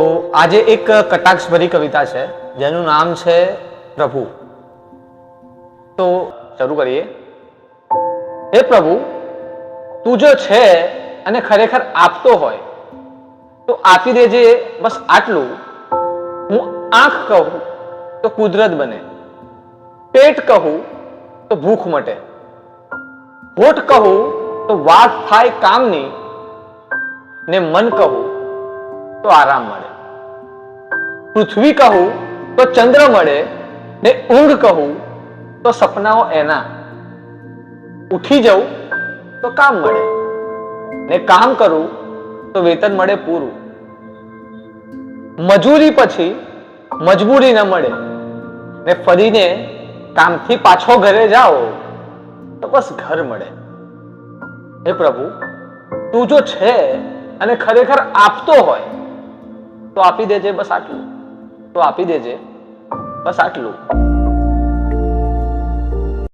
તો આજે એક કટાક્ષભરી કવિતા છે જેનું નામ છે પ્રભુ. તો શરૂ કરીએ. હે પ્રભુ, તું જો છે અને ખરેખર આપતો હોય તો આપી દેજે બસ આટલું. હું આંખ કહું તો કુદરત બને, પેટ કહું તો ભૂખ મટે, હોઠ કહું તો વાત થાય કામની, ને મન કહું તો આરામ મળે. પૃથ્વી કહું તો ચંદ્ર મળે, ને ઊંઘ કહું તો સપનાઓ એના. ઉઠી જવું તો કામ મળે, ને કામ કરું તો વેતન મળે પૂરું. મજૂરી પછી મજબૂરી ન મળે, ને ફરીને કામથી પાછો ઘરે જાઓ તો બસ ઘર મળે. હે પ્રભુ, તું જો છે અને ખરેખર આપતો હોય તો આપી દેજે બસ આટલું. તો આપી દેજે બસ આટલું.